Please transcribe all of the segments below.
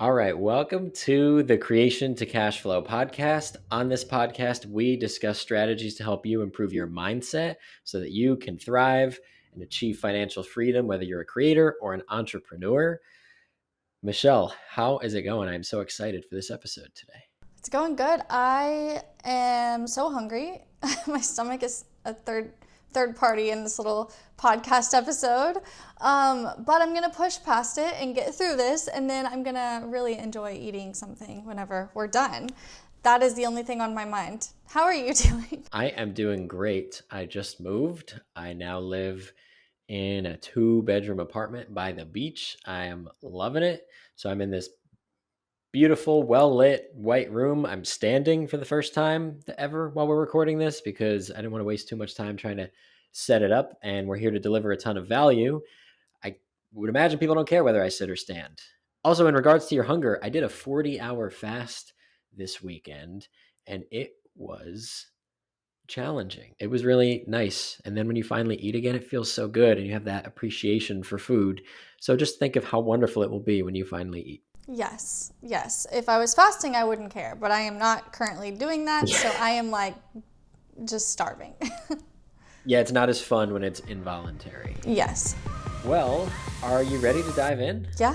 All right, welcome to the Creation to Cash Flow podcast. On this podcast, we discuss strategies to help you improve your mindset so that you can thrive and achieve financial freedom, whether you're a creator or an entrepreneur. Michelle, how is it going? I'm so excited for this episode today. It's going good. I am so hungry. My stomach is a third party in this little podcast episode. But I'm gonna push past it and get through this, and then I'm gonna really enjoy eating something whenever we're done. That is the only thing on my mind. How are you doing? I am doing great. I just moved. I now live in a 2-bedroom apartment by the beach. I am loving it. So I'm in this beautiful, well lit white room. I'm standing for the first time ever while we're recording this because I didn't want to waste too much time trying to set it up. And we're here to deliver a ton of value. I would imagine people don't care whether I sit or stand. Also, in regards to your hunger, I did a 40-hour fast this weekend and it was challenging. It was really nice. And then when you finally eat again, it feels so good and you have that appreciation for food. So just think of how wonderful it will be when you finally eat. Yes, yes. If I was fasting, I wouldn't care, but I am not currently doing that, so I am like just starving. Yeah, it's not as fun when it's involuntary. Yes. Well, are you ready to dive in? Yeah.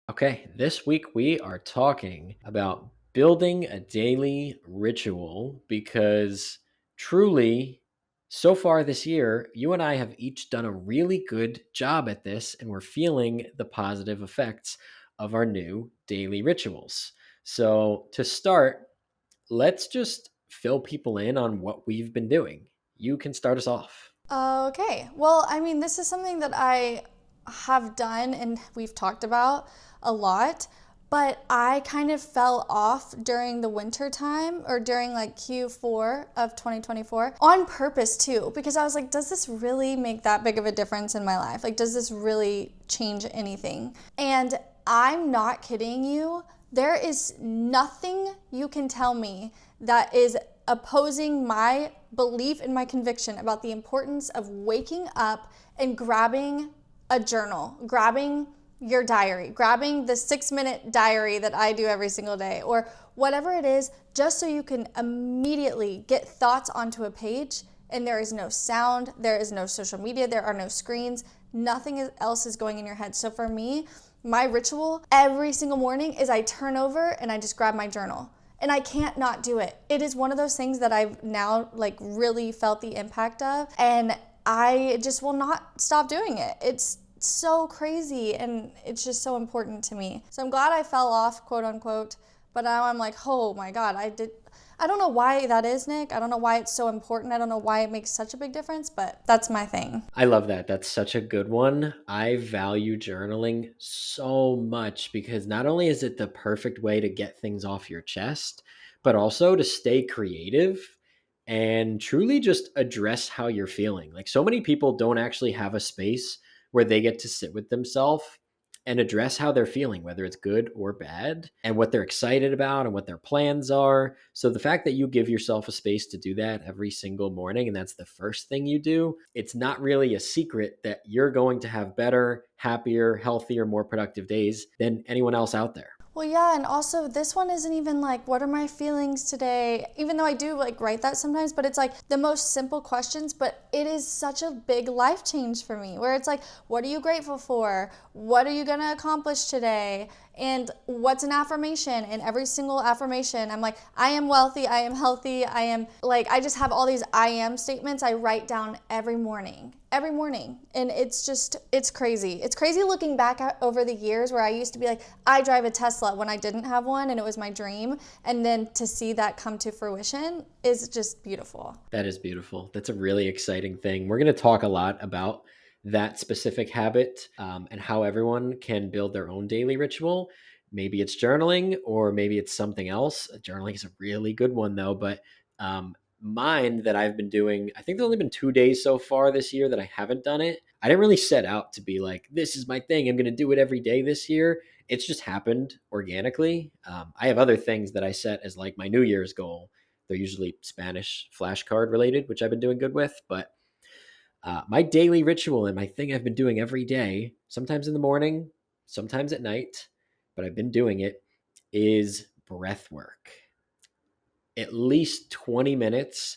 Okay, this week we are talking about building a daily ritual because truly, so far this year, you and I have each done a really good job at this, and we're feeling the positive effects of our new daily rituals. So, to start, let's just fill people in on what we've been doing. You can start us off. Okay. Well, I mean, this is something that I have done and we've talked about a lot, but I kind of fell off during the winter time or during like Q4 of 2024 on purpose too, because I was like, does this really make that big of a difference in my life? Like, does this really change anything? And I'm not kidding you. There is nothing you can tell me that is opposing my belief and my conviction about the importance of waking up and grabbing a journal, grabbing your diary, grabbing the 6-minute diary that I do every single day, or whatever it is, just so you can immediately get thoughts onto a page and there is no sound, there is no social media, there are no screens, nothing else is going in your head. So for me, my ritual every single morning is I turn over and I just grab my journal. And I can't not do it. It is one of those things that I've now like really felt the impact of, and I just will not stop doing it. It's so crazy and it's just so important to me. So I'm glad I fell off, quote unquote, but now I'm like, oh my God, I don't know why that is, Nick. I don't know why it's so important. I don't know why it makes such a big difference, but that's my thing. I love that. That's such a good one. I value journaling so much because not only is it the perfect way to get things off your chest, but also to stay creative and truly just address how you're feeling. Like so many people don't actually have a space where they get to sit with themselves and address how they're feeling, whether it's good or bad, and what they're excited about and what their plans are. So the fact that you give yourself a space to do that every single morning, and that's the first thing you do, it's not really a secret that you're going to have better, happier, healthier, more productive days than anyone else out there. Well, yeah, and also this one isn't even like, what are my feelings today? Even though I do like write that sometimes, but it's like the most simple questions, but it is such a big life change for me where it's like, what are you grateful for? What are you going to accomplish today? And what's an affirmation? And every single affirmation, I'm like, I am wealthy, I am healthy, I am like, I just have all these I am statements I write down every morning. Every morning. And it's crazy. It's crazy looking back at, over the years where I used to be like, I drive a Tesla when I didn't have one and it was my dream. And then to see that come to fruition is just beautiful. That is beautiful. That's a really exciting thing. We're going to talk a lot about that specific habit and how everyone can build their own daily ritual. Maybe it's journaling or maybe it's something else. Journaling is a really good one though, but mine that I've been doing, I think there's only been 2 days so far this year that I haven't done it. I didn't really set out to be like, this is my thing. I'm going to do it every day this year. it's just happened organically. I have other things that I set as like my New Year's goal. They're usually Spanish flashcard related, which I've been doing good with. But my daily ritual and my thing I've been doing every day, sometimes in the morning, sometimes at night, but I've been doing it, is breath work. At least 20 minutes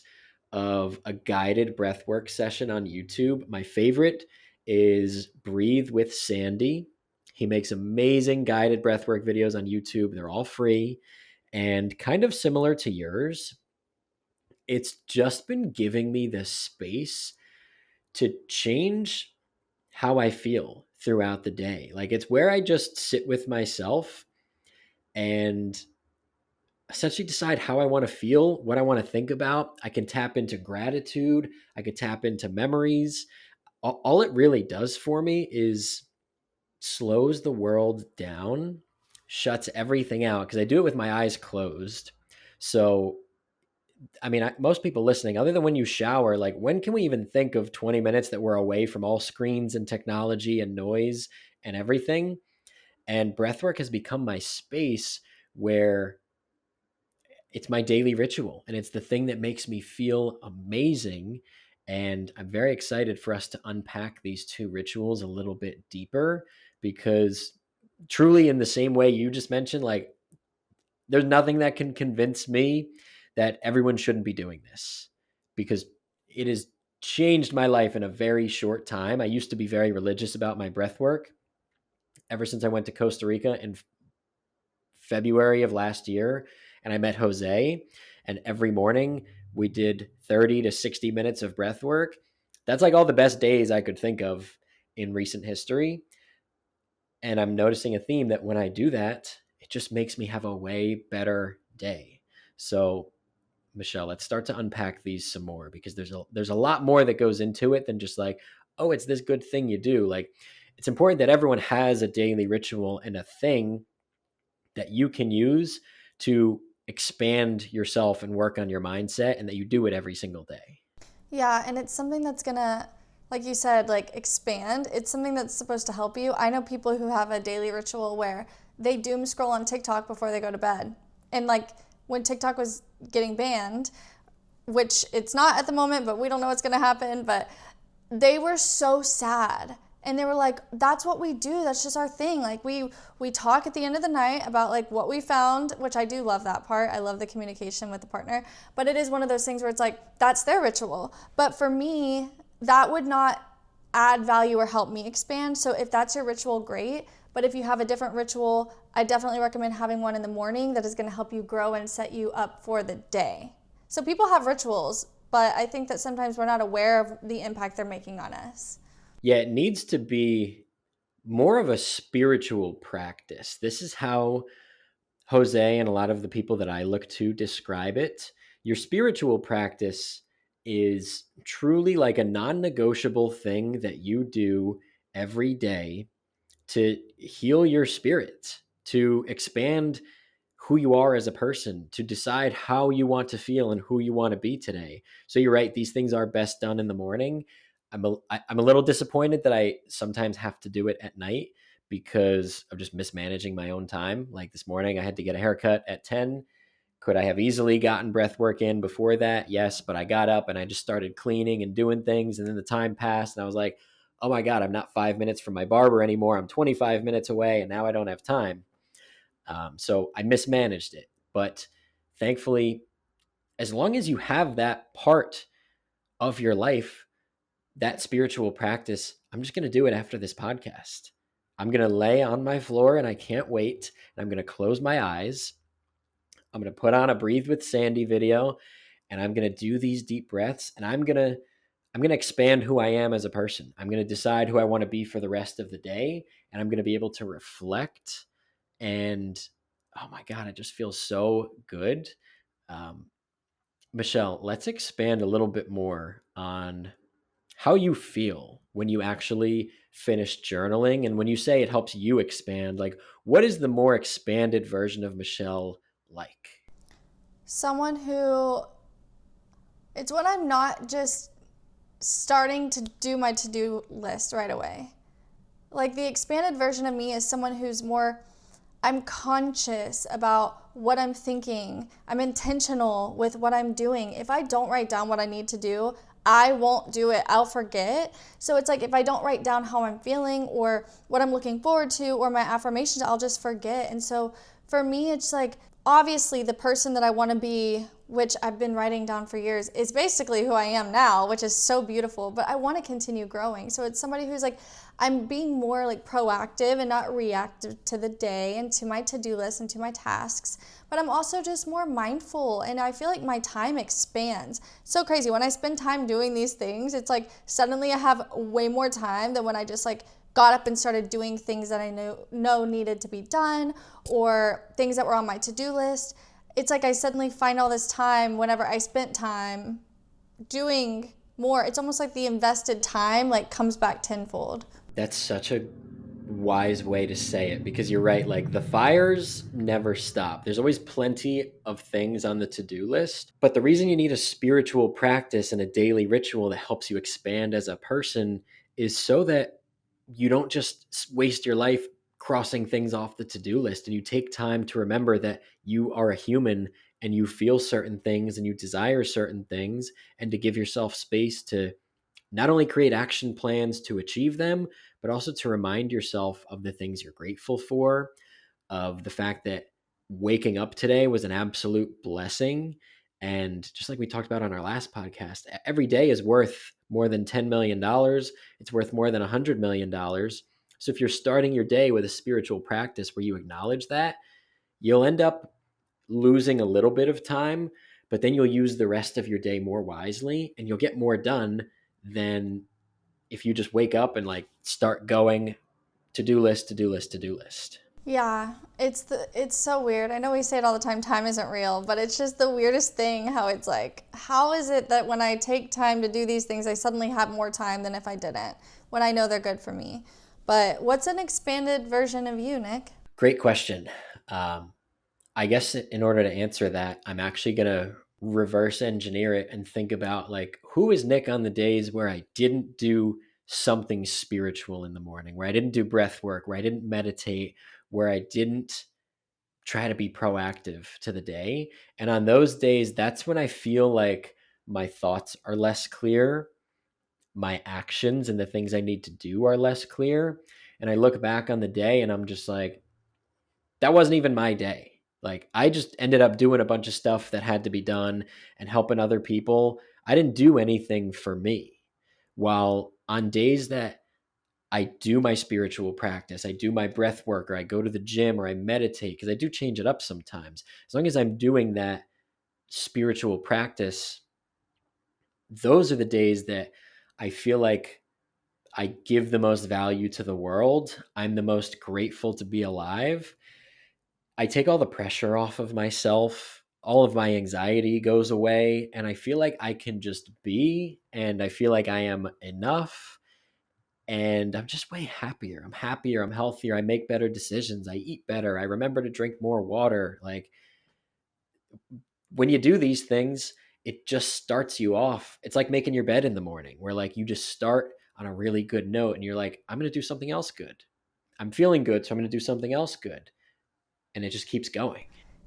of a guided breathwork session on YouTube. My favorite is Breathe with Sandy. He makes amazing guided breathwork videos on YouTube. They're all free and kind of similar to yours. It's just been giving me the space to change how I feel throughout the day. Like it's where I just sit with myself and essentially decide how I want to feel, what I want to think about. I can tap into gratitude. I could tap into memories. All it really does for me is slows the world down, shuts everything out because I do it with my eyes closed. So, I mean, most people listening, other than when you shower, like when can we even think of 20 minutes that we're away from all screens and technology and noise and everything? And breathwork has become my space where it's my daily ritual and it's the thing that makes me feel amazing. And I'm very excited for us to unpack these two rituals a little bit deeper because truly in the same way you just mentioned, like there's nothing that can convince me that everyone shouldn't be doing this because it has changed my life in a very short time. I used to be very religious about my breath work ever since I went to Costa Rica in February of last year and I met Jose. And every morning we did 30 to 60 minutes of breath work. That's like all the best days I could think of in recent history. And I'm noticing a theme that when I do that, it just makes me have a way better day. So, Michelle, let's start to unpack these some more because there's a lot more that goes into it than just like, oh, it's this good thing you do. Like, it's important that everyone has a daily ritual and a thing that you can use to expand yourself and work on your mindset and that you do it every single day. Yeah, and it's something that's gonna, like you said, like expand. It's something that's supposed to help you. I know people who have a daily ritual where they doom scroll on TikTok before they go to bed. And like when TikTok was getting banned, which it's not at the moment, but we don't know what's gonna happen, but they were so sad. And they were like, that's what we do. That's just our thing. Like we talk at the end of the night about like what we found, which I do love that part. I love the communication with the partner. But it is one of those things where it's like, that's their ritual. But for me, that would not add value or help me expand. So if that's your ritual, great. But if you have a different ritual, I definitely recommend having one in the morning that is going to help you grow and set you up for the day. So people have rituals, but I think that sometimes we're not aware of the impact they're making on us. Yeah, it needs to be more of a spiritual practice. This is how Jose and a lot of the people that I look to describe it. Your spiritual practice is truly like a non negotiable thing that you do every day to heal your spirit, to expand who you are as a person, to decide how you want to feel and who you want to be today. So you're right, these things are best done in the morning. I'm a little disappointed that I sometimes have to do it at night because of just mismanaging my own time. Like this morning, I had to get a haircut at 10. Could I have easily gotten breath work in before that? Yes, but I got up and I just started cleaning and doing things. And then the time passed and I was like, oh my God, I'm not 5 minutes from my barber anymore. I'm 25 minutes away and now I don't have time. So I mismanaged it. But thankfully, as long as you have that part of your life, that spiritual practice, I'm just going to do it after this podcast. I'm going to lay on my floor and I can't wait. And I'm going to close my eyes. I'm going to put on a Breathe with Sandy video and I'm going to do these deep breaths and I'm going to expand who I am as a person. I'm going to decide who I want to be for the rest of the day and I'm going to be able to reflect and oh my God, it just feels so good. Um, Michelle, let's expand a little bit more on how you feel when you actually finish journaling and when you say it helps you expand. Like, what is the more expanded version of Michelle like? Someone who, it's when I'm not just starting to do my to-do list right away. Like the expanded version of me is someone who's more I'm conscious about what I'm thinking. I'm intentional with what I'm doing. If I don't write down what I need to do, I won't do it. I'll forget. So it's like if I don't write down how I'm feeling or what I'm looking forward to or my affirmations, I'll just forget. And so for me, it's like obviously the person that I want to be, which I've been writing down for years, is basically who I am now, which is so beautiful, but I want to continue growing. So it's somebody who's like, I'm being more like proactive and not reactive to the day and to my to-do list and to my tasks, but I'm also just more mindful, and I feel like my time expands. So crazy. When I spend time doing these things, it's like suddenly I have way more time than when I just like got up and started doing things that I know needed to be done or things that were on my to-do list. It's like I suddenly find all this time whenever I spent time doing more. It's almost like the invested time like comes back tenfold. That's such a wise way to say it, because you're right. Like, the fires never stop. There's always plenty of things on the to-do list. But the reason you need a spiritual practice and a daily ritual that helps you expand as a person is so that you don't just waste your life crossing things off the to-do list, and you take time to remember that you are a human and you feel certain things and you desire certain things, and to give yourself space to not only create action plans to achieve them, but also to remind yourself of the things you're grateful for, of the fact that waking up today was an absolute blessing. And just like we talked about on our last podcast, every day is worth more than $10 million. It's worth more than $100 million. So if you're starting your day with a spiritual practice where you acknowledge that, you'll end up losing a little bit of time, but then you'll use the rest of your day more wisely and you'll get more done than if you just wake up and like start going to-do list, to-do list, to-do list. Yeah, it's so weird. I know we say it all the time, time isn't real, but it's just the weirdest thing how it's like, how is it that when I take time to do these things, I suddenly have more time than if I didn't, when I know they're good for me. But what's an expanded version of you, Nick? Great question. I guess in order to answer that, I'm actually going to reverse engineer it and think about, like, who is Nick on the days where I didn't do something spiritual in the morning, where I didn't do breath work, where I didn't meditate, where I didn't try to be proactive to the day. And on those days, that's when I feel like my thoughts are less clear, my actions and the things I need to do are less clear. And I look back on the day and I'm just like, that wasn't even my day. Like, I just ended up doing a bunch of stuff that had to be done and helping other people. I didn't do anything for me. While on days that I do my spiritual practice, I do my breath work, or I go to the gym, or I meditate, because I do change it up sometimes. As long as I'm doing that spiritual practice, those are the days that I feel like I give the most value to the world. I'm the most grateful to be alive. I take all the pressure off of myself. All of my anxiety goes away, and I feel like I can just be, and I feel like I am enough, and I'm just way happier. I'm happier, I'm healthier, I make better decisions, I eat better, I remember to drink more water. Like, when you do these things, it just starts you off. It's like making your bed in the morning, where like you just start on a really good note and you're like, I'm going to do something else good. I'm feeling good, so I'm going to do something else good. And it just keeps going.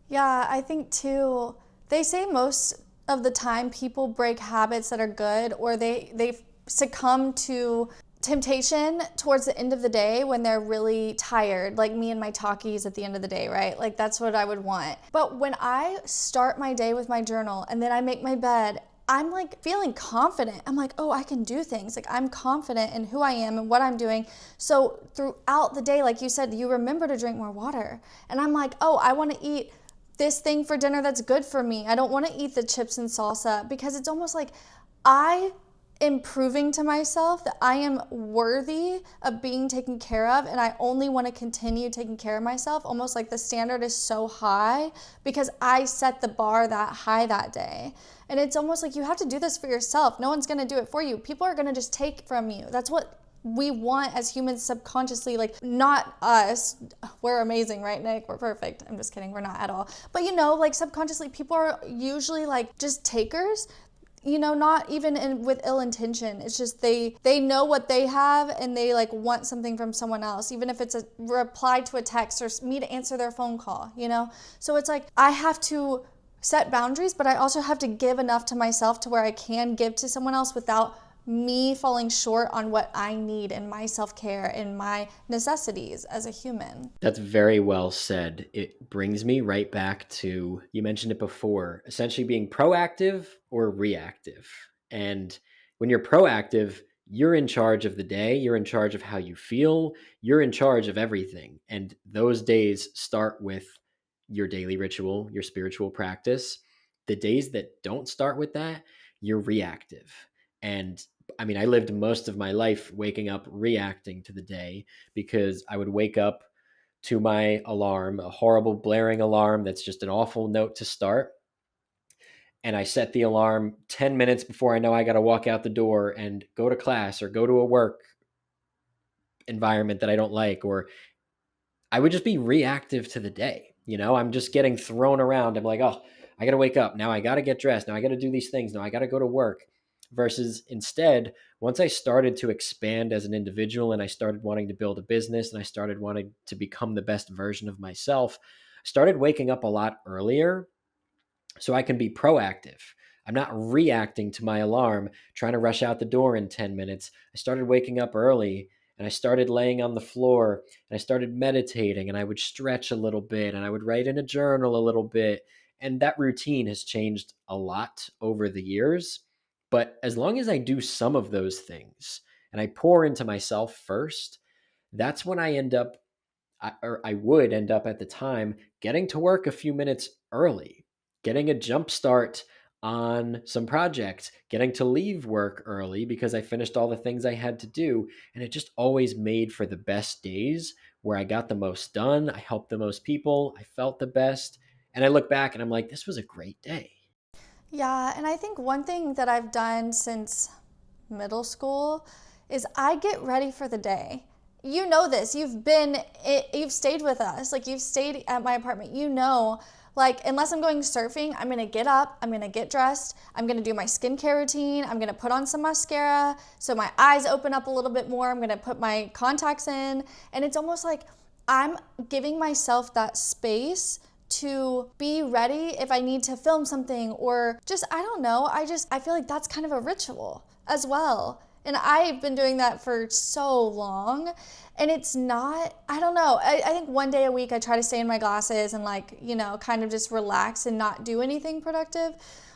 Yeah, I think too, they say most of the time people break habits that are good, or they succumb to temptation towards the end of the day when they're really tired, like me and my talkies at the end of the day, right? Like that's what I would want. But when I start my day with my journal and then I make my bed, I'm like feeling confident. I'm like, oh, I can do things. Like I'm confident in who I am and what I'm doing. So throughout the day, like you said, you remember to drink more water. And I'm like, oh, I want to eat this thing for dinner that's good for me. I don't want to eat the chips and salsa, because it's almost like I am proving to myself that I am worthy of being taken care of, and I only want to continue taking care of myself. Almost like the standard is so high because I set the bar that high that day. And it's almost like you have to do this for yourself. No one's going to do it for you. People are going to just take from you. That's what we want as humans subconsciously, like not us. We're amazing, right, Nick? We're perfect. I'm just kidding. We're not at all. But like subconsciously, people are usually like just takers. not even with ill intention. It's just they know what they have, and they like want something from someone else, even if it's a reply to a text or me to answer their phone call. So it's like I have to set boundaries, but I also have to give enough to myself to where I can give to someone else without me falling short on what I need and my self-care and my necessities as a human. That's very well said. It brings me right back to, you mentioned it before, essentially being proactive or reactive. And when you're proactive, you're in charge of the day, you're in charge of how you feel, you're in charge of everything. And those days start with your daily ritual, your spiritual practice. The days that don't start with that, you're reactive. And I mean, I lived most of my life waking up reacting to the day because I would wake up to my alarm, a horrible blaring alarm that's just an awful note to start. And I set the alarm 10 minutes before I know I got to walk out the door and go to class or go to a work environment that I don't like, or I would just be reactive to the day. I'm just getting thrown around. I'm like, oh, I got to wake up. Now I got to get dressed. Now I got to do these things. Now I got to go to work. Versus instead, once I started to expand as an individual and I started wanting to build a business and I started wanting to become the best version of myself, I started waking up a lot earlier so I can be proactive. I'm not reacting to my alarm, trying to rush out the door in 10 minutes. I started waking up early and I started laying on the floor and I started meditating and I would stretch a little bit and I would write in a journal a little bit. And that routine has changed a lot over the years. But as long as I do some of those things and I pour into myself first, that's when I would end up at the time getting to work a few minutes early, getting a jump start on some projects, getting to leave work early because I finished all the things I had to do. And it just always made for the best days where I got the most done. I helped the most people. I felt the best. And I look back and I'm like, this was a great day. Yeah, and I think one thing that I've done since middle school is I get ready for the day. You know this. You've stayed with us. Like you've stayed at my apartment. Like unless I'm going surfing, I'm going to get up, I'm going to get dressed, I'm going to do my skincare routine, I'm going to put on some mascara so my eyes open up a little bit more, I'm going to put my contacts in, and it's almost like I'm giving myself that space to be ready if I need to film something, or just, I don't know, I feel like that's kind of a ritual as well. And I've been doing that for so long. And it's not, I don't know. I think one day a week I try to stay in my glasses and kind of just relax and not do anything productive.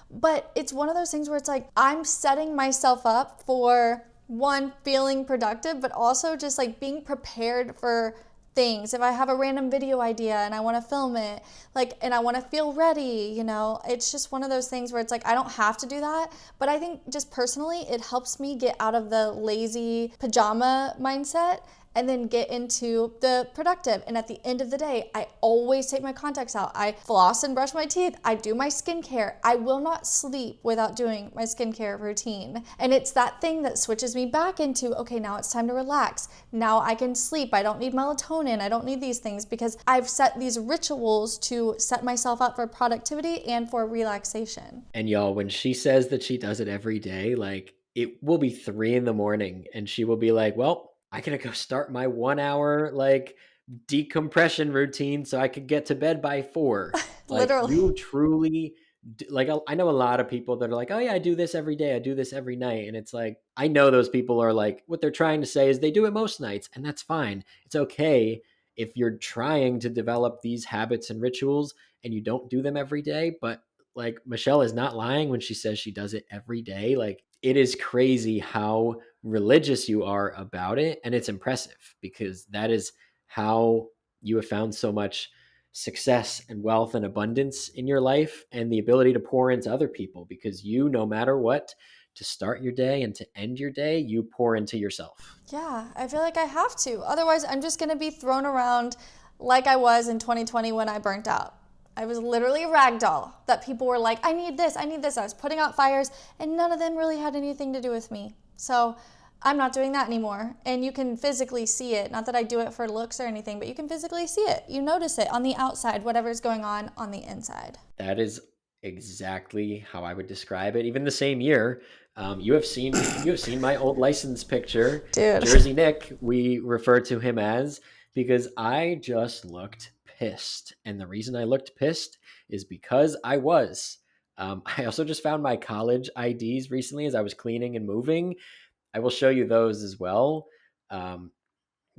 But it's one of those things where it's like I'm setting myself up for one, feeling productive, but also just like being prepared for things. If I have a random video idea and I want to film it, and I want to feel ready, it's just one of those things where it's like I don't have to do that, but I think just personally it helps me get out of the lazy pajama mindset and then get into the productive. And at the end of the day, I always take my contacts out. I floss and brush my teeth. I do my skincare. I will not sleep without doing my skincare routine. And it's that thing that switches me back into, okay, now it's time to relax. Now I can sleep. I don't need melatonin. I don't need these things because I've set these rituals to set myself up for productivity and for relaxation. And y'all, when she says that she does it every day, it will be 3 a.m. and she will be like, well, I gotta go start my 1 hour decompression routine so I could get to bed by 4. Like Literally. you truly I know a lot of people that are like, oh yeah, I do this every day, I do this every night. And it's like, I know those people are like, what they're trying to say is they do it most nights, and that's fine. It's okay if you're trying to develop these habits and rituals and you don't do them every day. But Michelle is not lying when she says she does it every day. It is crazy how religious you are about it. And it's impressive because that is how you have found so much success and wealth and abundance in your life and the ability to pour into other people because no matter what, to start your day and to end your day, you pour into yourself. Yeah, I feel like I have to. Otherwise, I'm just going to be thrown around like I was in 2020 when I burnt out. I was literally a ragdoll that people were like, I need this, I need this. I was putting out fires and none of them really had anything to do with me. So I'm not doing that anymore. And you can physically see it. Not that I do it for looks or anything, but you can physically see it. You notice it on the outside, whatever's going on the inside. That is exactly how I would describe it. Even the same year, you have seen my old license picture, Dude. Jersey Nick. We refer to him as, because I just looked pissed, and the reason I looked pissed is because I was. I also just found my college IDs recently as I was cleaning and moving. I will show you those as well. Um,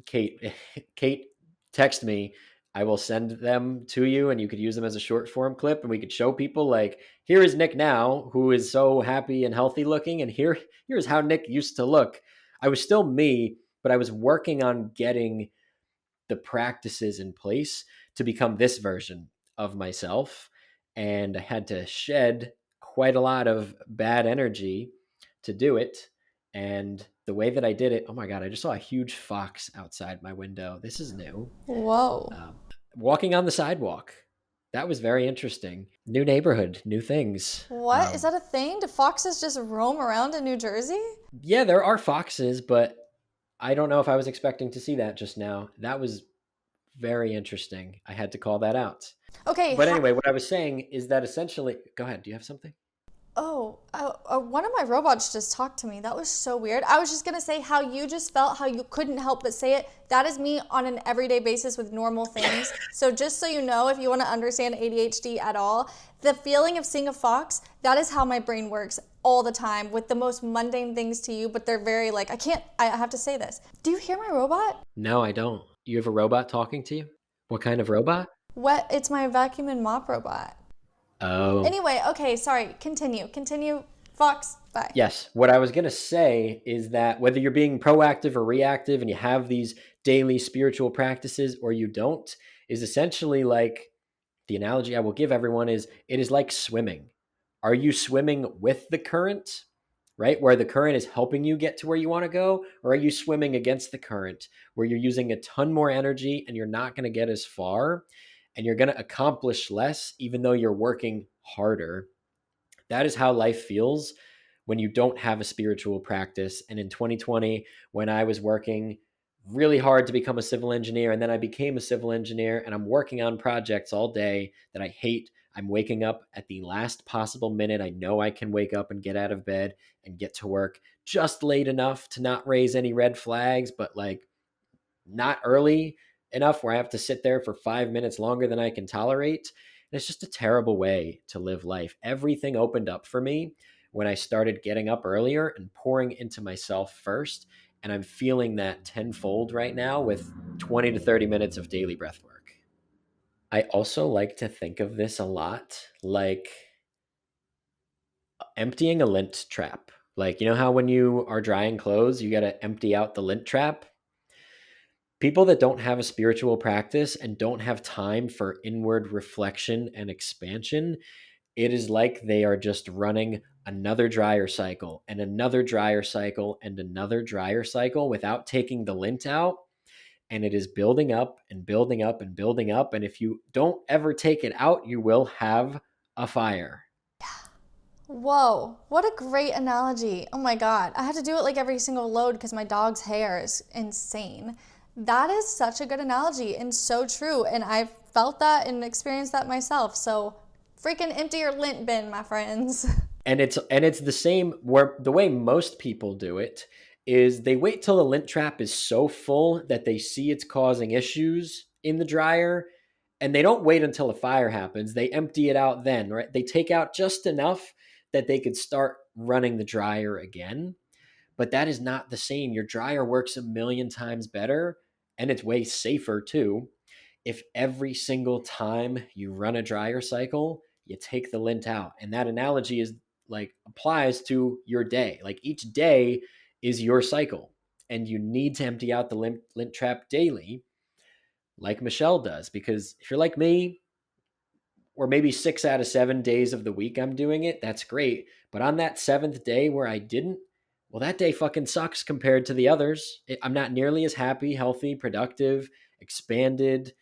Kate, Kate, text me. I will send them to you, and you could use them as a short form clip, and we could show people like, here is Nick now, who is so happy and healthy looking, and here's how Nick used to look. I was still me, but I was working on getting the practices in place to become this version of myself, and I had to shed quite a lot of bad energy to do it. And the way that I did it, oh my God, I just saw a huge fox outside my window. This is new. Whoa. Um, Walking on the sidewalk. That was very interesting. New neighborhood, new things. What? Is that a thing? Do foxes just roam around in New Jersey? Yeah, there are foxes, but I don't know if I was expecting to see that just now. That was very interesting. I had to call that out. Okay, But anyway, what I was saying is that essentially, go ahead. Do you have something? one of my robots just talked to me. That was so weird. I was just gonna say how you just felt, how you couldn't help but say it. That is me on an everyday basis with normal things. So just so you know, if you want to understand ADHD at all, the feeling of seeing a fox, that is how my brain works all the time with the most mundane things to you, but they're very like, I have to say this. Do you hear my robot? No, I don't. You have a robot talking to you? What kind of robot? It's my vacuum and mop robot. Oh, Anyway, okay, sorry. Continue. Fox, bye. yes. What I was going to say is that whether you're being proactive or reactive and you have these daily spiritual practices or you don't, is essentially like the analogy I will give everyone is it is like swimming. Are you swimming with the current, right? Where the current is helping you get to where you want to go? Or are you swimming against the current where you're using a ton more energy and you're not going to get as far and you're going to accomplish less, even though you're working harder? That is how life feels when you don't have a spiritual practice. And in 2020, when I was working really hard to become a civil engineer, and then I became a civil engineer, and I'm working on projects all day that I hate. I'm waking up at the last possible minute. I know I can wake up and get out of bed and get to work just late enough to not raise any red flags, but like not early enough where I have to sit there for 5 minutes longer than I can tolerate. And it's just a terrible way to live life. Everything opened up for me when I started getting up earlier and pouring into myself first. And I'm feeling that tenfold right now with 20 to 30 minutes of daily breath work. I also like to think of this a lot like emptying a lint trap. Like, you know how when you are drying clothes, you got to empty out the lint trap? People that don't have a spiritual practice and don't have time for inward reflection and expansion, it is like they are just running another dryer cycle and another dryer cycle and another dryer cycle without taking the lint out. And it is building up and building up and building up. And if you don't ever take it out, you will have a fire. Whoa, what a great analogy. Oh my God. I had to do it like every single load because my dog's hair is insane. That is such a good analogy and so true. And I've felt that and experienced that myself. So freaking empty your lint bin, my friends. And it's the same where the way most people do it is they wait till the lint trap is so full that they see it's causing issues in the dryer, and they don't wait until a fire happens. They empty it out then, right? They take out just enough that they could start running the dryer again. But that is not the same. Your dryer works a million times better, and it's way safer too if every single time you run a dryer cycle, you take the lint out. And that analogy is like applies to your day. Like each day is your cycle, and you need to empty out the lint trap daily, like Michelle does. Because if you're like me, or maybe 6 out of 7 days of the week I'm doing it, that's great. But on that seventh day where I didn't, well, that day fucking sucks compared to the others. I'm not nearly as happy, healthy, productive, expanded.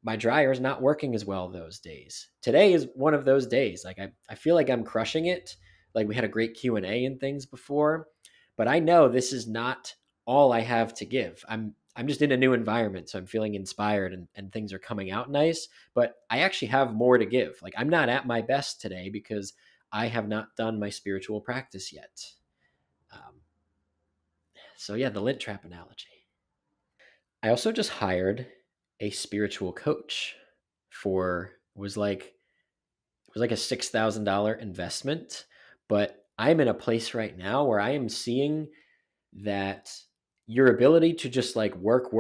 My dryer's not working as well those days. Today is one of those days. Like I feel like I'm crushing it. Like we had a great Q&A and things before, but I know this is not all I have to give. I'm just in a new environment, so I'm feeling inspired and things are coming out nice. But I actually have more to give. Like I'm not at my best today because I have not done my spiritual practice yet. Um, so yeah, the lint trap analogy. I also just hired a spiritual coach for it was like a $6,000 investment, but I'm in a place right now where I am seeing that your ability to just like work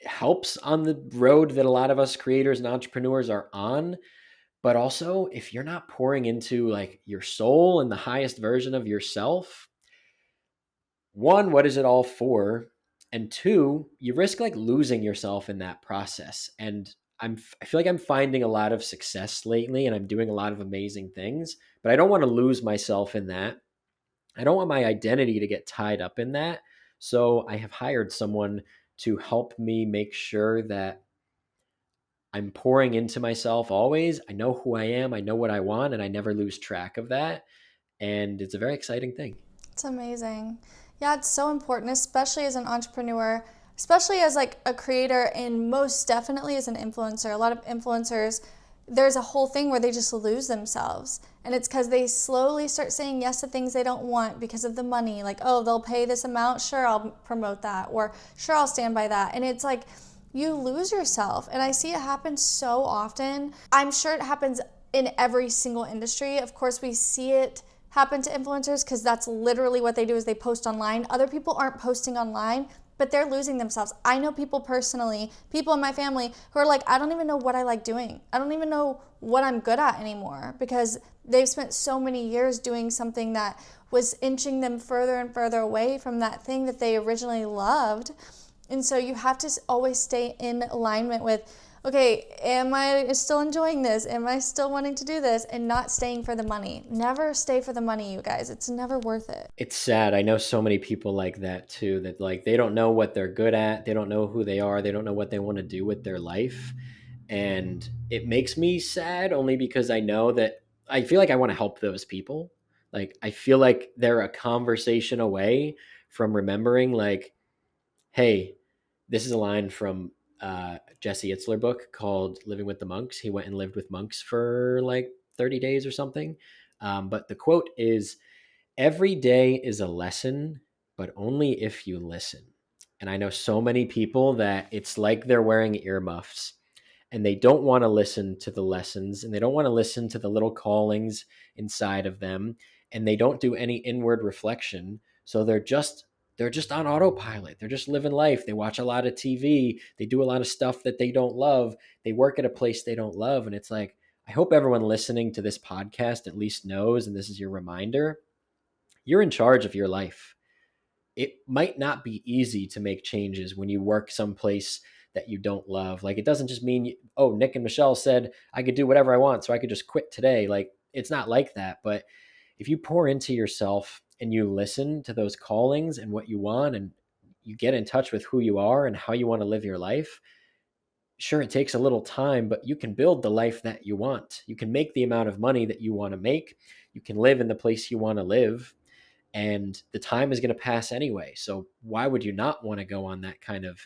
helps on the road that a lot of us creators and entrepreneurs are on. But also, if you're not pouring into like your soul and the highest version of yourself, one, what is it all for? And two, you risk like losing yourself in that process. And I feel like I'm finding a lot of success lately and I'm doing a lot of amazing things, but I don't want to lose myself in that. I don't want my identity to get tied up in that. So I have hired someone to help me make sure that I'm pouring into myself always. I know who I am, I know what I want, and I never lose track of that. And it's a very exciting thing. It's amazing. Yeah, it's so important, especially as an entrepreneur, especially as like a creator, and most definitely as an influencer. A lot of influencers, there's a whole thing where they just lose themselves. And it's because they slowly start saying yes to things they don't want because of the money. Like, oh, they'll pay this amount. Sure, I'll promote that. Or sure, I'll stand by that. And it's like, you lose yourself. And I see it happen so often. I'm sure it happens in every single industry. Of course, we see it happen to influencers because that's literally what they do is they post online. Other people aren't posting online, but they're losing themselves. I know people personally, people in my family who are like, I don't even know what I like doing. I don't even know what I'm good at anymore because they've spent so many years doing something that was inching them further and further away from that thing that they originally loved. And so you have to always stay in alignment with, okay, am I still enjoying this? Am I still wanting to do this? And not staying for the money. Never stay for the money, you guys. It's never worth it. It's sad. I know so many people like that too, that like they don't know what they're good at, they don't know who they are, they don't know what they want to do with their life. And it makes me sad only because I know that I feel like I want to help those people. Like I feel like they're a conversation away from remembering like, hey, this is a line from Jesse Itzler book called Living with the Monks. He went and lived with monks for like 30 days or something. But the quote is, every day is a lesson, but only if you listen. And I know so many people that it's like they're wearing earmuffs and they don't want to listen to the lessons and they don't want to listen to the little callings inside of them and they don't do any inward reflection. So they're just on autopilot. They're just living life. They watch a lot of TV. They do a lot of stuff that they don't love. They work at a place they don't love. And it's like, I hope everyone listening to this podcast at least knows, and this is your reminder, you're in charge of your life. It might not be easy to make changes when you work someplace that you don't love. Like it doesn't just mean, oh, Nick and Michelle said I could do whatever I want, so I could just quit today. Like it's not like that. But if you pour into yourself and you listen to those callings and what you want, and you get in touch with who you are and how you want to live your life, sure, it takes a little time, but you can build the life that you want. You can make the amount of money that you want to make. You can live in the place you want to live, and the time is going to pass anyway. So why would you not want to go on that kind of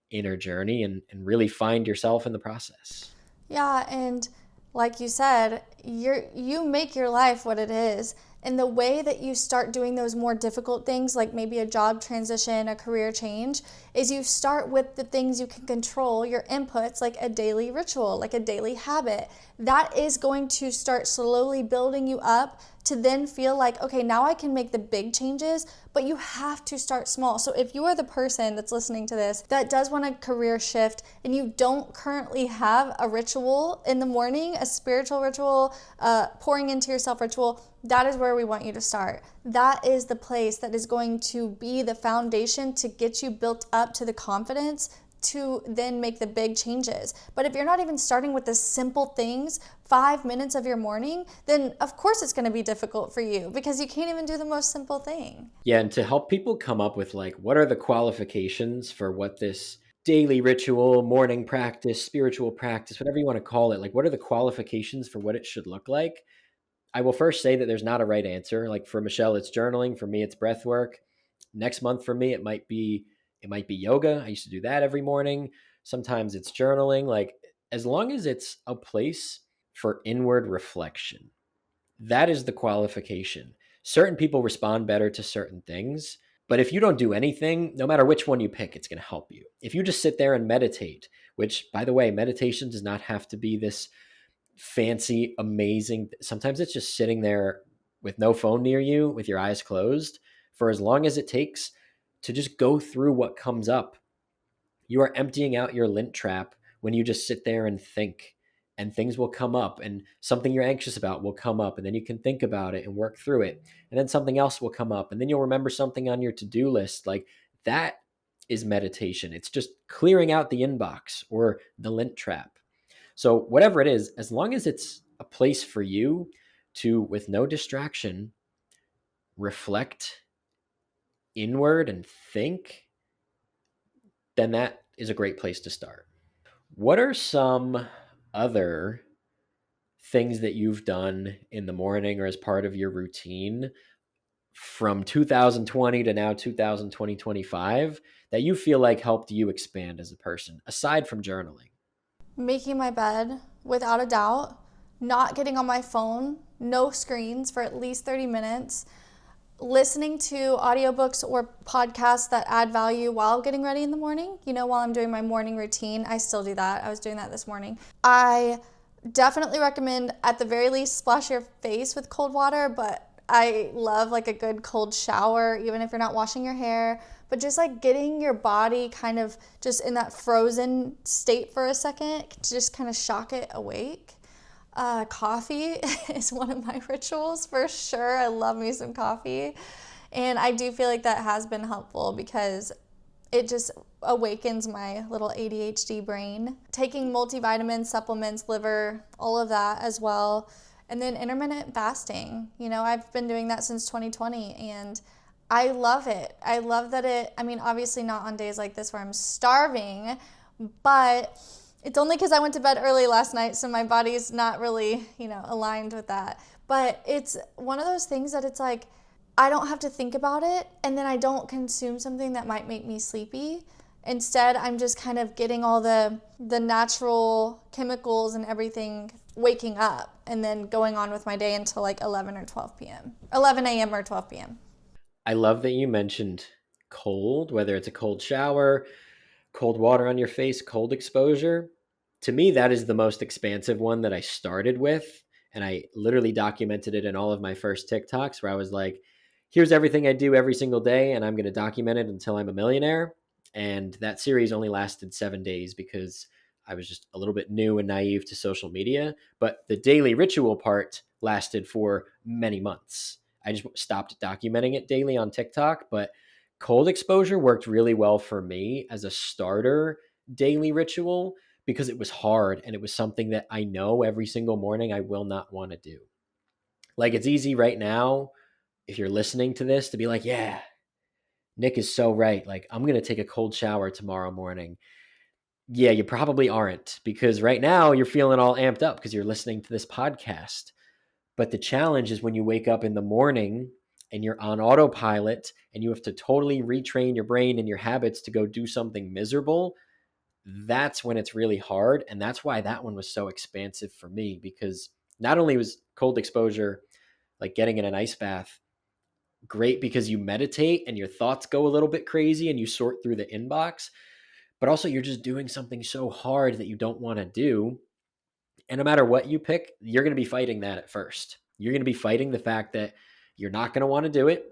inner journey and really find yourself in the process? Yeah, and like you said, you make your life what it is. And the way that you start doing those more difficult things, like maybe a job transition, a career change, is you start with the things you can control, your inputs, like a daily ritual, like a daily habit. That is going to start slowly building you up to then feel like, okay, now I can make the big changes, but you have to start small. So if you are the person that's listening to this that does want a career shift and you don't currently have a ritual in the morning, a spiritual ritual, pouring into yourself ritual, that is where we want you to start. That is the place that is going to be the foundation to get you built up to the confidence to then make the big changes. But if you're not even starting with the simple things, 5 minutes of your morning, then of course it's going to be difficult for you because you can't even do the most simple thing. Yeah, and to help people come up with like what are the qualifications for what this daily ritual, morning practice, spiritual practice, whatever you want to call it, like what are the qualifications for what it should look like? I will first say that there's not a right answer. Like for Michelle, it's journaling. For me, it's breath work. Next month for me, it might be yoga. I used to do that every morning. Sometimes it's journaling. Like, as long as it's a place for inward reflection, that is the qualification. Certain people respond better to certain things, but if you don't do anything, no matter which one you pick, it's going to help you. If you just sit there and meditate, which, by the way, meditation does not have to be this fancy, amazing. Sometimes it's just sitting there with no phone near you, with your eyes closed, for as long as it takes to just go through what comes up. You are emptying out your lint trap when you just sit there and think, and things will come up, and something you're anxious about will come up, and then you can think about it and work through it. And then something else will come up, and then you'll remember something on your to-do list. Like, that is meditation. It's just clearing out the inbox or the lint trap. So, whatever it is, as long as it's a place for you to, with no distraction, reflect inward and think, then that is a great place to start. What are some other things that you've done in the morning or as part of your routine from 2020 to now 2025 that you feel like helped you expand as a person, aside from journaling? Making my bed, without a doubt. Not getting on my phone, no screens for at least 30 minutes. Listening to audiobooks or podcasts that add value while getting ready in the morning. While I'm doing my morning routine, I still do that. I was doing that this morning. I definitely recommend, at the very least, splash your face with cold water, but I love like a good cold shower, even if you're not washing your hair. But just like getting your body kind of just in that frozen state for a second to just kind of shock it awake. Coffee is one of my rituals for sure. I love me some coffee. And I do feel like that has been helpful because it just awakens my little ADHD brain. Taking multivitamins, supplements, liver, all of that as well. And then intermittent fasting. I've been doing that since 2020 and I love it. I love that obviously not on days like this where I'm starving, but it's only because I went to bed early last night, so my body's not really, aligned with that. But it's one of those things that it's like, I don't have to think about it, and then I don't consume something that might make me sleepy. Instead, I'm just kind of getting all the natural chemicals and everything waking up, and then going on with my day until like 11 or 12 p.m. 11 a.m. or 12 p.m. I love that you mentioned cold, whether it's a cold shower, cold water on your face, cold exposure. To me, that is the most expansive one that I started with. And I literally documented it in all of my first TikToks where I was like, here's everything I do every single day, and I'm going to document it until I'm a millionaire. And that series only lasted 7 days because I was just a little bit new and naive to social media. But the daily ritual part lasted for many months. I just stopped documenting it daily on TikTok, but cold exposure worked really well for me as a starter daily ritual because it was hard and it was something that I know every single morning I will not want to do. Like, it's easy right now, if you're listening to this, to be like, yeah, Nick is so right. Like, I'm going to take a cold shower tomorrow morning. Yeah, you probably aren't, because right now you're feeling all amped up because you're listening to this podcast. But the challenge is when you wake up in the morning and you're on autopilot and you have to totally retrain your brain and your habits to go do something miserable. That's when it's really hard. And that's why that one was so expansive for me, because not only was cold exposure, like getting in an ice bath, great because you meditate and your thoughts go a little bit crazy and you sort through the inbox, but also you're just doing something so hard that you don't want to do. And no matter what you pick, you're going to be fighting that at first. You're going to be fighting the fact that you're not going to want to do it.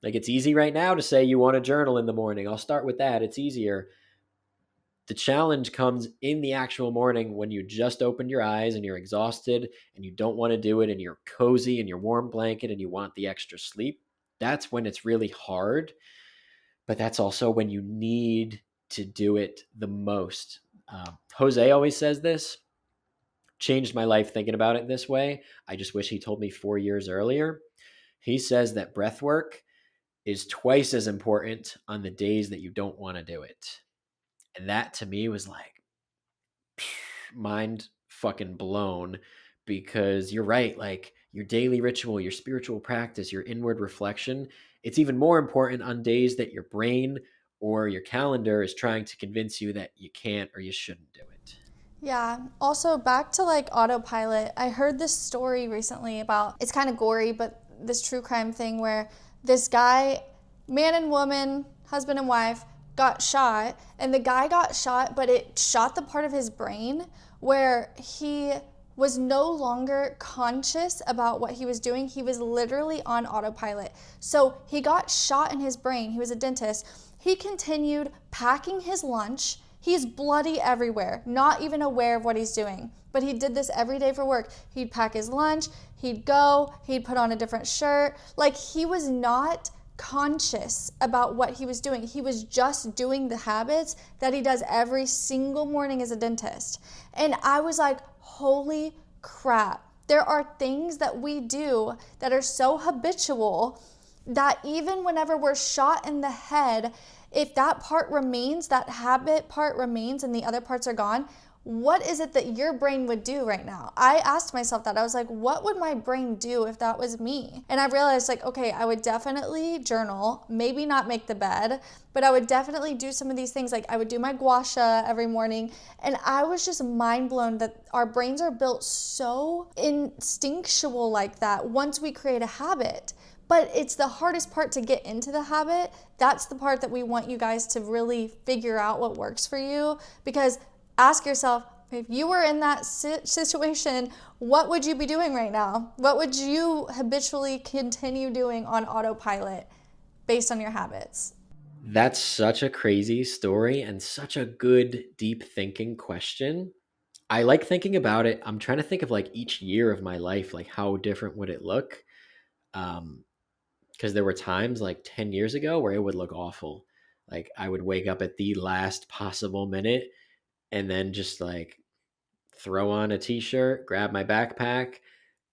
Like, it's easy right now to say you want to journal in the morning. I'll start with that. It's easier. The challenge comes in the actual morning when you just opened your eyes and you're exhausted and you don't want to do it and you're cozy in your warm blanket and you want the extra sleep. That's when it's really hard. But that's also when you need to do it the most. Jose always says this. Changed my life thinking about it this way. I just wish he told me 4 years earlier. He says that breath work is twice as important on the days that you don't want to do it. And that to me was like, mind fucking blown, because you're right. Like, your daily ritual, your spiritual practice, your inward reflection, it's even more important on days that your brain or your calendar is trying to convince you that you can't or you shouldn't do it. Yeah. Also, back to like autopilot, I heard this story recently about it's kind of gory, but this true crime thing where this guy, man and woman, husband and wife, got shot, and the guy got shot, but it shot the part of his brain where he was no longer conscious about what he was doing. He was literally on autopilot. So he got shot in his brain. He was a dentist. He continued packing his lunch. He's bloody everywhere, not even aware of what he's doing. But he did this every day for work. He'd pack his lunch, he'd go, he'd put on a different shirt. Like, he was not conscious about what he was doing. He was just doing the habits that he does every single morning as a dentist. And I was like, holy crap. There are things that we do that are so habitual that even whenever we're shot in the head, if that part remains, that habit part remains, and the other parts are gone, what is it that your brain would do right now? I asked myself that. I was like, what would my brain do if that was me? And I realized, like, okay, I would definitely journal, maybe not make the bed, but I would definitely do some of these things. Like, I would do my gua sha every morning. And I was just mind blown that our brains are built so instinctual like that once we create a habit. But it's the hardest part to get into the habit. That's the part that we want you guys to really figure out what works for you. Because ask yourself, if you were in that situation, what would you be doing right now? What would you habitually continue doing on autopilot based on your habits? That's such a crazy story and such a good, deep thinking question. I like thinking about it. I'm trying to think of like each year of my life, like how different would it look? Um, because there were times like 10 years ago where it would look awful. Like I would wake up at the last possible minute and then just like throw on a t-shirt, grab my backpack,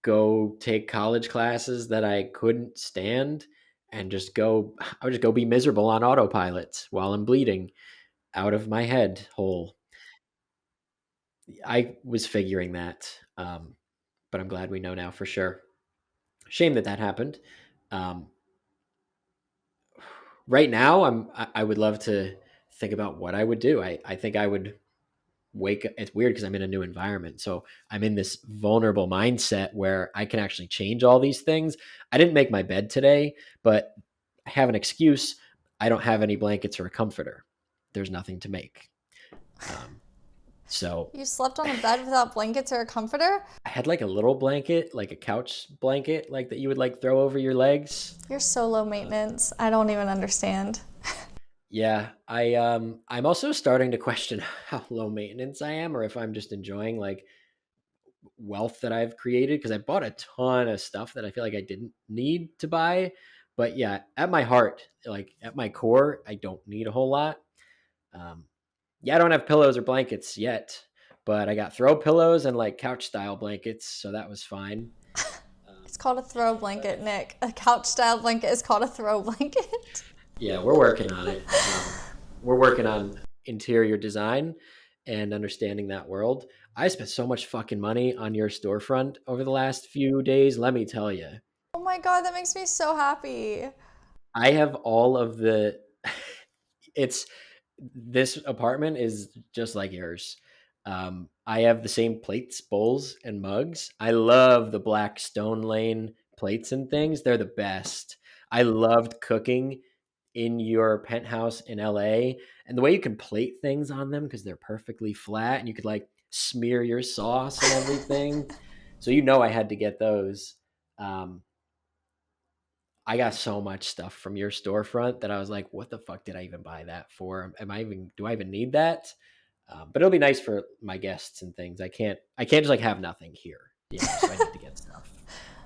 go take college classes that I couldn't stand and just go I would just go be miserable on autopilot while I'm bleeding out of my head hole. I was figuring that, but I'm glad we know now for sure. Shame that that happened. Um, right now, I would love to think about what I would do. I think I would wake. It's weird because I'm in a new environment, so I'm in this vulnerable mindset where I can actually change all these things. I didn't make my bed today, but I have an excuse. I don't have any blankets or a comforter. There's nothing to make. Um, so You slept on a bed without blankets or a comforter? I had like a little blanket, like a couch blanket, like that you would like throw over your legs. You're so low maintenance. I don't even understand. Yeah, I'm also starting to question how low maintenance I am or if I'm just enjoying like wealth that I've created because I bought a ton of stuff that I feel like I didn't need to buy. But yeah, at my heart, like at my core, I don't need a whole lot. Um, yeah, I don't have pillows or blankets yet, but I got throw pillows and like couch style blankets, so that was fine. It's called a throw blanket, Nick. A couch style blanket is called a throw blanket. Yeah, we're working on it. We're working on interior design and understanding that world. I spent so much fucking money on your storefront over the last few days. Let me tell you, Oh my God, that makes me so happy. I have all of the. It's this apartment is just like yours. I have the same plates, bowls, and mugs. I love the black stone lane plates and things. They're the best. I loved cooking in your penthouse in LA and the way you can plate things on them because they're perfectly flat and you could like smear your sauce and everything. So you know I had to get those. Um, I got so much stuff from your storefront that I was like, what the fuck did I even buy that for? Am I even do I even need that? But it'll be nice for my guests and things. I can't just like have nothing here, so I need to get stuff.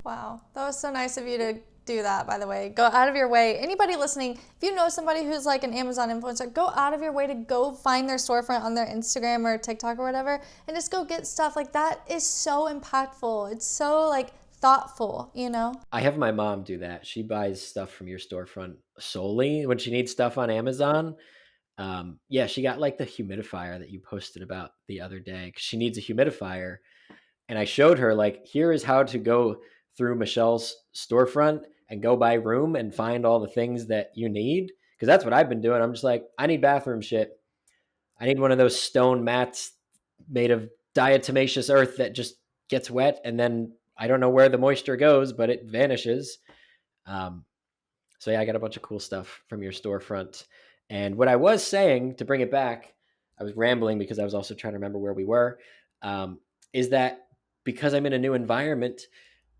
Wow, that was so nice of you to do that, by the way. Go out of your way. Anybody listening, if you know somebody who's like an Amazon influencer, go out of your way to go find their storefront on their Instagram or TikTok or whatever and just go get stuff. Like, that is so impactful. It's so like thoughtful, you know? I have my mom do that. She buys stuff from your storefront solely when she needs stuff on Amazon. Yeah, she got like the humidifier that you posted about the other day 'cause she needs a humidifier. And I showed her like, here is how to go through Michelle's storefront and go by room and find all the things that you need. Because that's what I've been doing. I'm just like, I need bathroom shit. I need one of those stone mats made of diatomaceous earth that just gets wet and then I don't know where the moisture goes, but it vanishes. Um, so yeah, I got a bunch of cool stuff from your storefront. And what I was saying to bring it back, I was rambling because I was also trying to remember where we were. Um, is that because I'm in a new environment,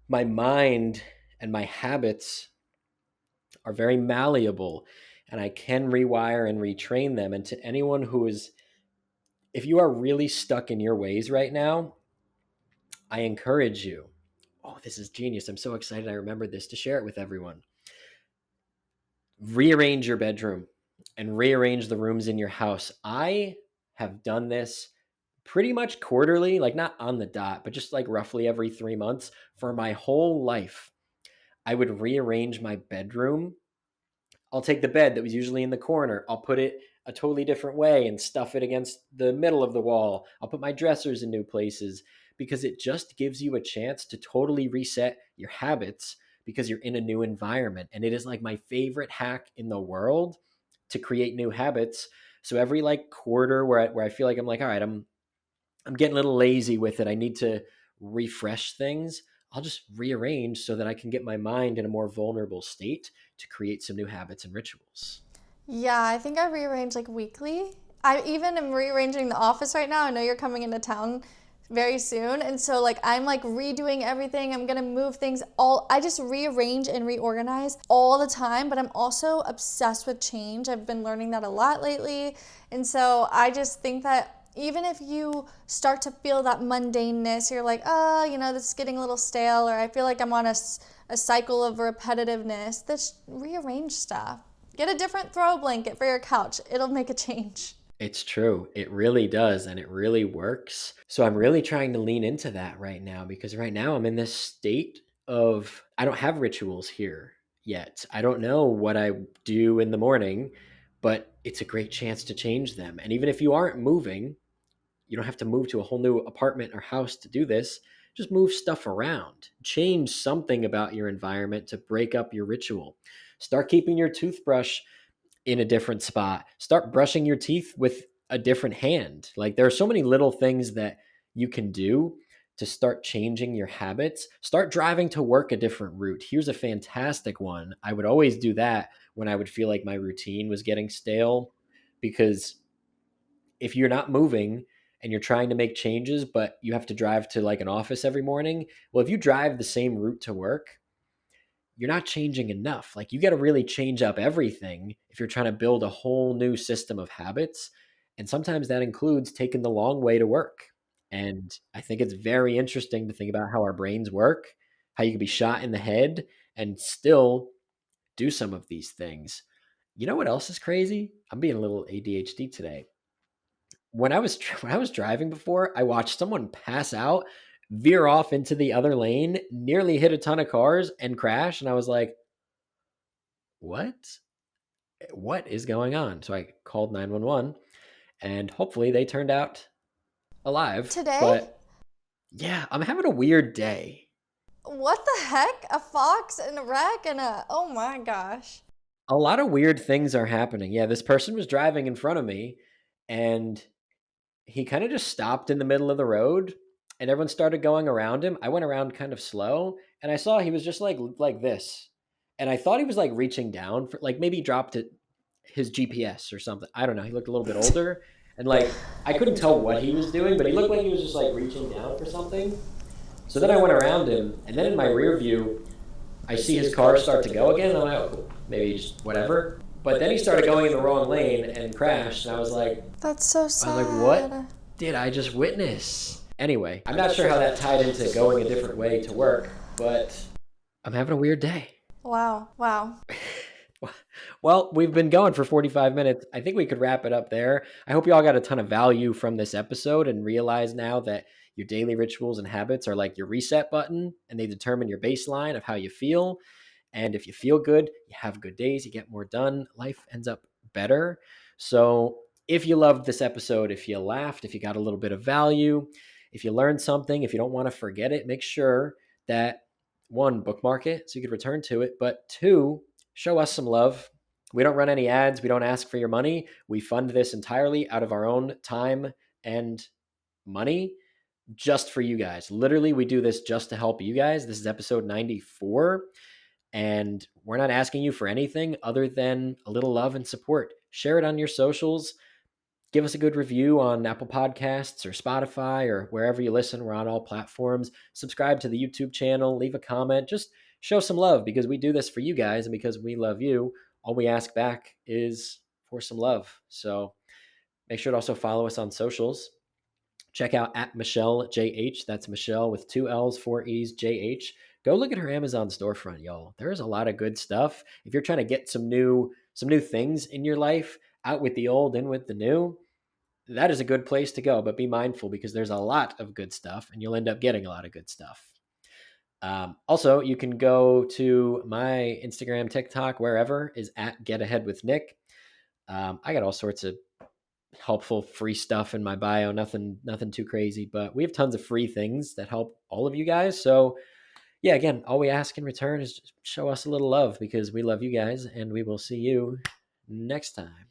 my mind and my habits are very malleable, and I can rewire and retrain them. And to anyone who is, if you are really stuck in your ways right now, I encourage you. Oh, this is genius. I'm so excited I remembered this to share it with everyone. Rearrange your bedroom and rearrange the rooms in your house. I have done this pretty much quarterly, like not on the dot, but just like roughly every 3 months for my whole life. I would rearrange my bedroom. I'll take the bed that was usually in the corner. I'll put it a totally different way and stuff it against the middle of the wall. I'll put my dressers in new places because it just gives you a chance to totally reset your habits because you're in a new environment. And it is like my favorite hack in the world to create new habits. So every like quarter where I feel like I'm like, all right, I'm getting a little lazy with it. I need to refresh things. I'll just rearrange so that I can get my mind in a more vulnerable state to create some new habits and rituals. Yeah, I think I rearrange like weekly. I even am rearranging the office right now. I know you're coming into town very soon. And so like I'm like redoing everything. I'm going to move things all I just rearrange and reorganize all the time, but I'm also obsessed with change. I've been learning that a lot lately. And so I just think that even if you start to feel that mundaneness, you're like, oh, this is getting a little stale, or I feel like I'm on a cycle of repetitiveness, just rearrange stuff. Get a different throw blanket for your couch. It'll make a change. It's true. It really does. And it really works. So I'm really trying to lean into that right now because right now I'm in this state of I don't have rituals here yet. I don't know what I do in the morning, but it's a great chance to change them. And even if you aren't moving, you don't have to move to a whole new apartment or house to do this. Just move stuff around. Change something about your environment to break up your ritual. Start keeping your toothbrush in a different spot. Start brushing your teeth with a different hand. Like there are so many little things that you can do to start changing your habits. Start driving to work a different route. Here's a fantastic one. I would always do that when I would feel like my routine was getting stale because if you're not moving and you're trying to make changes, but you have to drive to like an office every morning, well, if you drive the same route to work, you're not changing enough. Like you got to really change up everything if you're trying to build a whole new system of habits. And sometimes that includes taking the long way to work. And I think it's very interesting to think about how our brains work, how you can be shot in the head and still do some of these things. You know what else is crazy? I'm being a little ADHD today. When I was driving before, I watched someone pass out, veer off into the other lane, nearly hit a ton of cars and crash, and I was like, "What? What is going on?" So I called 911 and hopefully they turned out alive, Today? but yeah, I'm having a weird day. What the heck? A fox and a wreck and a. Oh my gosh. A lot of weird things are happening. Yeah, this person was driving in front of me and he kind of just stopped in the middle of the road and everyone started going around him. I went around kind of slow and I saw he was just like this. And I thought he was like reaching down for like maybe he dropped it his GPS or something. I don't know. He looked a little bit older and like I couldn't tell what he was doing, but he looked like he was just like reaching down for something. So then I went around him and then in my rear view I see his car start to go again and I'm like, oh, cool. Maybe just whatever. But then he started going in the wrong lane and crashed and That's so I was like, what sad. did I just witness? Anyway, I'm not sure how that tied into going a different way to work, but I'm having a weird day. Wow. Wow. Well, we've been going for 45 minutes. I think we could wrap it up there. I hope you all got a ton of value from this episode and realize now that your daily rituals and habits are like your reset button and they determine your baseline of how you feel. And if you feel good, you have good days, you get more done, life ends up better. So if you loved this episode, if you laughed, if you got a little bit of value, if you learned something, if you don't want to forget it, make sure that one, bookmark it so you could return to it, but two, show us some love. We don't run any ads. We don't ask for your money. We fund this entirely out of our own time and money just for you guys. Literally, we do this just to help you guys. This is episode 94, and we're not asking you for anything other than a little love and support. Share it on your socials. Give us a good review on Apple Podcasts or Spotify or wherever you listen. We're on all platforms. Subscribe to the YouTube channel. Leave a comment. Just show some love because we do this for you guys and because we love you. All we ask back is for some love. So make sure to also follow us on socials. Check out at Michelle JH. That's Michelle with two L's, four E's, JH. Go look at her Amazon storefront, y'all. There's a lot of good stuff. If you're trying to get some new things in your life, out with the old, in with the new, that is a good place to go. But be mindful because there's a lot of good stuff, and you'll end up getting a lot of good stuff. Also, you can go to my Instagram, TikTok, wherever is at Get Ahead with Nick. I got all sorts of helpful free stuff in my bio. Nothing too crazy, but we have tons of free things that help all of you guys. So yeah, again, all we ask in return is just show us a little love because we love you guys, and we will see you next time.